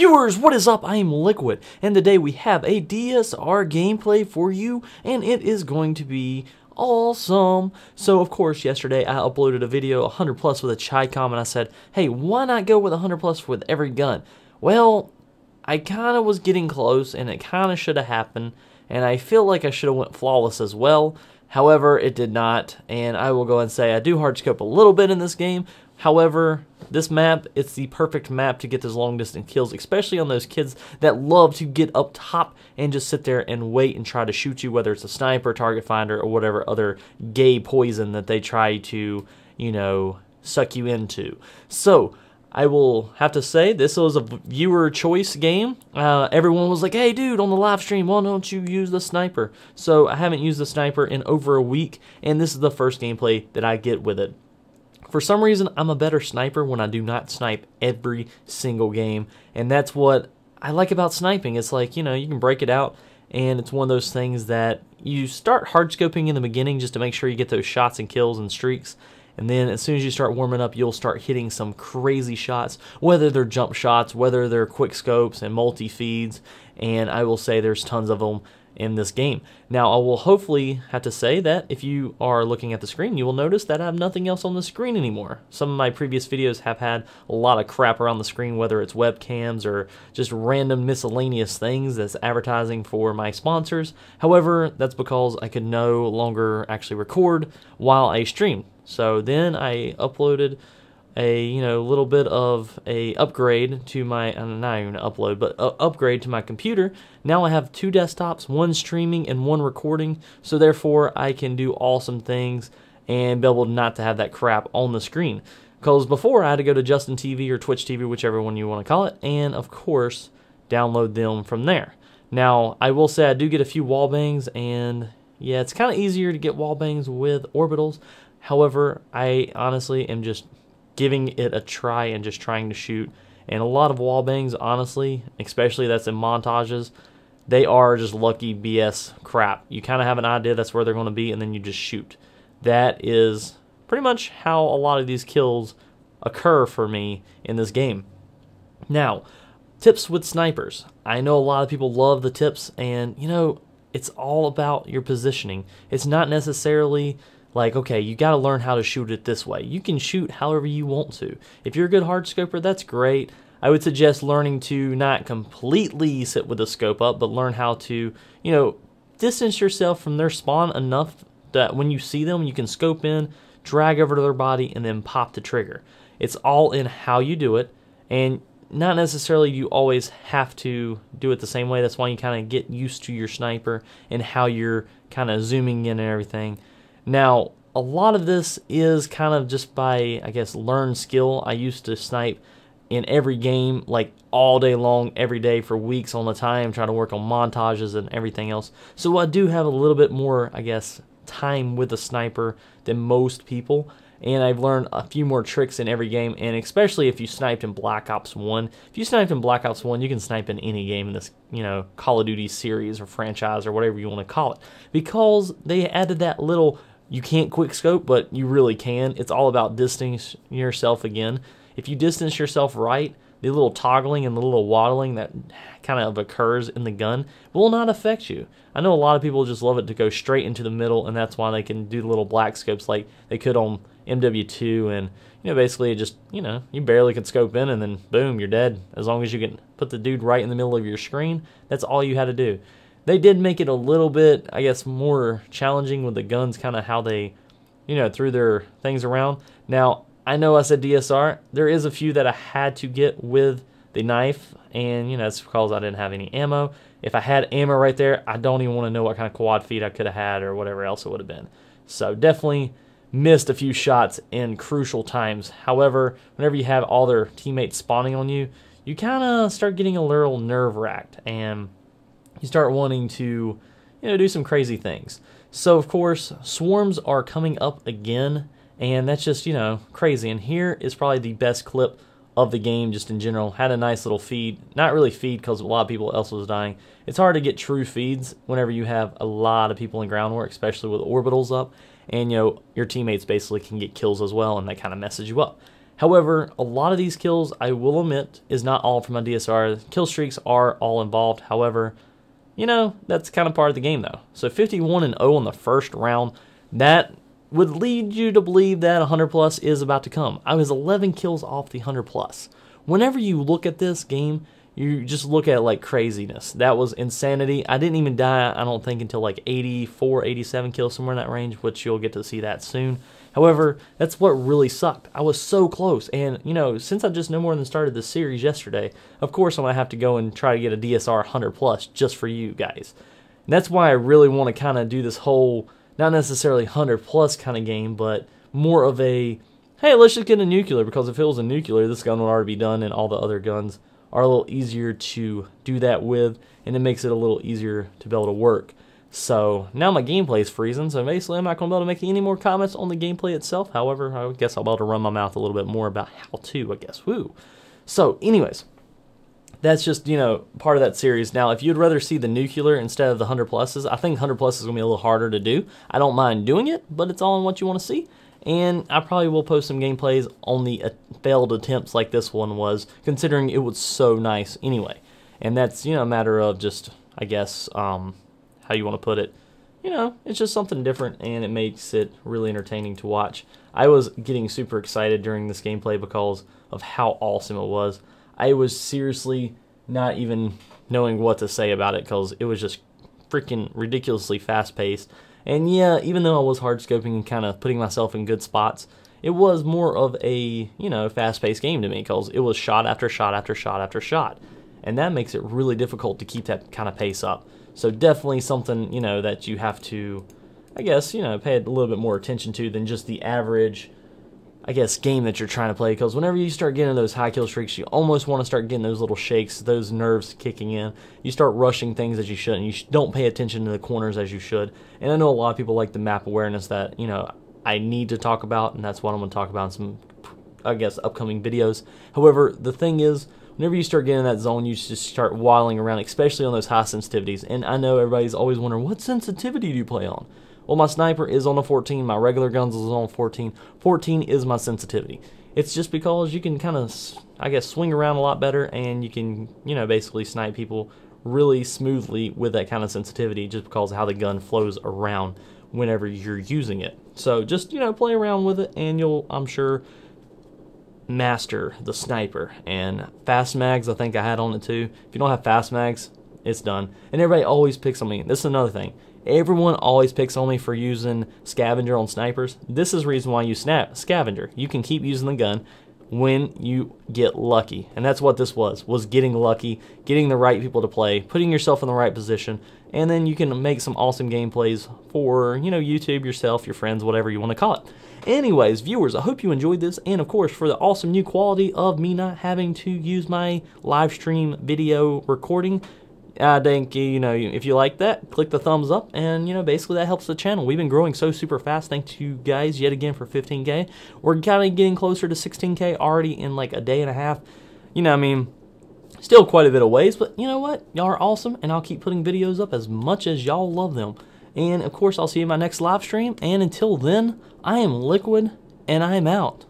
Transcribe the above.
Viewers, what is up? I am Liquid, and today we have a DSR gameplay for you, and it is going to be awesome. So, of course, yesterday I uploaded a video 100 plus with a Chicom, and I said, hey, why not go with 100 plus with every gun? Well, I kind of was getting close, and it kind of should have happened, and I feel like I should have went flawless as well. However, it did not, and I will go and say I do hardscope a little bit in this game. However, this map, it's the perfect map to get those long distance kills, especially on those kids that love to get up top and just sit there and wait and try to shoot you, whether it's a sniper, target finder, or whatever other gay poison that they try to, suck you into. So, I will have to say this was a viewer choice game. Everyone was like, hey dude, on the live stream, why don't you use the sniper? So I haven't used the sniper in over a week, and this is the first gameplay that I get with it. For some reason, I'm a better sniper when I do not snipe every single game, and that's what I like about sniping. It's like, you can break it out, and it's one of those things that you start hardscoping in the beginning just to make sure you get those shots and kills and streaks. And then as soon as you start warming up, you'll start hitting some crazy shots, whether they're jump shots, whether they're quick scopes and multi-feeds, and I will say there's tons of them in this game. Now, I will hopefully have to say that if you are looking at the screen, you will notice that I have nothing else on the screen anymore. Some of my previous videos have had a lot of crap around the screen, whether it's webcams or just random miscellaneous things that's advertising for my sponsors. However, that's because I could no longer actually record while I stream. So then I uploaded a little bit of a upgrade to my not even upload, but upgrade to my computer. Now I have two desktops, one streaming and one recording, so therefore I can do awesome things and be able not to have that crap on the screen. Because before I had to go to Justin TV or Twitch TV, whichever one you want to call it, and of course download them from there. Now I will say I do get a few wall bangs, and yeah, it's kind of easier to get wall bangs with orbitals. However, I honestly am just giving it a try and just trying to shoot. And a lot of wall bangs, honestly, especially that's in montages, they are just lucky BS crap. You kind of have an idea that's where they're going to be, and then you just shoot. That is pretty much how a lot of these kills occur for me in this game. Now, tips with snipers. I know a lot of people love the tips, and it's all about your positioning. It's not necessarily like, okay, you got to learn how to shoot it this way. You can shoot however you want to. If you're a good hardscoper, that's great. I would suggest learning to not completely sit with the scope up, but learn how to, distance yourself from their spawn enough that when you see them, you can scope in, drag over to their body, and then pop the trigger. It's all in how you do it, and not necessarily you always have to do it the same way. That's why you kind of get used to your sniper and how you're kind of zooming in and everything. Now, a lot of this is kind of just by, I guess, learned skill. I used to snipe in every game, like all day long, every day for weeks on the time, trying to work on montages and everything else. So I do have a little bit more, I guess, time with a sniper than most people. And I've learned a few more tricks in every game, and especially if you sniped in Black Ops 1. If you sniped in Black Ops 1, you can snipe in any game in this, Call of Duty series or franchise or whatever you want to call it. Because they added that little, you can't quick scope, but you really can. It's all about distancing yourself again. If you distance yourself right, the little toggling and the little waddling that kind of occurs in the gun will not affect you. I know a lot of people just love it to go straight into the middle, and that's why they can do the little black scopes like they could on MW2, and basically it just, you barely could scope in, and then boom, you're dead. As long as you can put the dude right in the middle of your screen, that's all you had to do. They did make it a little bit, I guess, more challenging with the guns, kind of how they, threw their things around. Now, I know I said DSR. There is a few that I had to get with the knife, and, that's because I didn't have any ammo. If I had ammo right there, I don't even want to know what kind of quad feed I could have had or whatever else it would have been. So definitely missed a few shots in crucial times. However, whenever you have all their teammates spawning on you, you kind of start getting a little nerve-wracked, and you start wanting to, do some crazy things. So, of course, swarms are coming up again, and that's just, crazy. And here is probably the best clip of the game just in general. Had a nice little feed. Not really feed because a lot of people else was dying. It's hard to get true feeds whenever you have a lot of people in ground war, especially with orbitals up. And, your teammates basically can get kills as well, and that kind of messes you up. However, a lot of these kills, I will admit, is not all from my DSR. Kill streaks are all involved. However, you know, that's kind of part of the game though. So 51-0 on the first round, that would lead you to believe that 100 plus is about to come. I was 11 kills off the 100 plus. Whenever you look at this game, you just look at it like craziness. That was insanity. I didn't even die, I don't think, until like 84, 87 kills, somewhere in that range, which you'll get to see that soon. However, that's what really sucked. I was so close, and you know, since I just no more than started this series yesterday, of course I'm going to have to go and try to get a DSR 100 plus just for you guys. And that's why I really want to kind of do this whole, not necessarily 100 plus kind of game, but more of a, hey, let's just get a nuclear, because if it was a nuclear, this gun would already be done, and all the other guns are a little easier to do that with, and it makes it a little easier to be able to work. So now my gameplay is freezing, so basically I'm not going to be able to make any more comments on the gameplay itself. However, I guess I'll be able to run my mouth a little bit more about how to, I guess. Woo. So anyways, that's just, you know, part of that series. Now, if you'd rather see the nuclear instead of the 100 pluses, I think 100 plus is going to be a little harder to do. I don't mind doing it, but it's all on what you want to see. And I probably will post some gameplays on the failed attempts like this one was, considering it was so nice anyway. And that's, you know, a matter of just, I guess, how you want to put it. You know, it's just something different, and it makes it really entertaining to watch. I was getting super excited during this gameplay because of how awesome it was. I was seriously not even knowing what to say about it, because it was just freaking ridiculously fast-paced. And yeah, even though I was hard scoping and kind of putting myself in good spots, it was more of a, you know, fast-paced game to me, because it was shot after shot after shot after shot. And that makes it really difficult to keep that kind of pace up. So definitely something, you know, that you have to, I guess, you know, pay a little bit more attention to than just the average, I guess, game that you're trying to play. Because whenever you start getting those high kill streaks, you almost want to start getting those little shakes, those nerves kicking in. You start rushing things as you shouldn't. You don't pay attention to the corners as you should. And I know a lot of people like the map awareness that, you know, I need to talk about, and that's what I'm going to talk about in some, I guess, upcoming videos. However, the thing is, whenever you start getting in that zone, you just start waddling around, especially on those high sensitivities. And I know everybody's always wondering, what sensitivity do you play on? Well, my sniper is on a 14, my regular guns is on 14. 14 is my sensitivity. It's just because you can kind of, I guess, swing around a lot better, and you can, you know, basically snipe people really smoothly with that kind of sensitivity, just because of how the gun flows around whenever you're using it. So just, you know, play around with it, and you'll, I'm sure, master the sniper. And fast mags, I think I had on it too. If you don't have fast mags, it's done. And everybody always picks on me. This is another thing. Everyone always picks on me for using scavenger on snipers. This is the reason why you scavenger. You can keep using the gun when you get lucky. And that's what this was getting lucky, getting the right people to play, putting yourself in the right position, and then you can make some awesome gameplays for, you know, YouTube, yourself, your friends, whatever you want to call it. Anyways, viewers, I hope you enjoyed this, and of course, for the awesome new quality of me not having to use my live stream video recording, I think, you know, if you like that, click the thumbs up, and, you know, basically that helps the channel. We've been growing so super fast, thanks to you guys yet again for 15K. We're kind of getting closer to 16K already in like a day and a half. You know, I mean, still quite a bit of ways, but you know what? Y'all are awesome, and I'll keep putting videos up as much as y'all love them. And, of course, I'll see you in my next live stream, and until then, I am Liquid, and I'm out.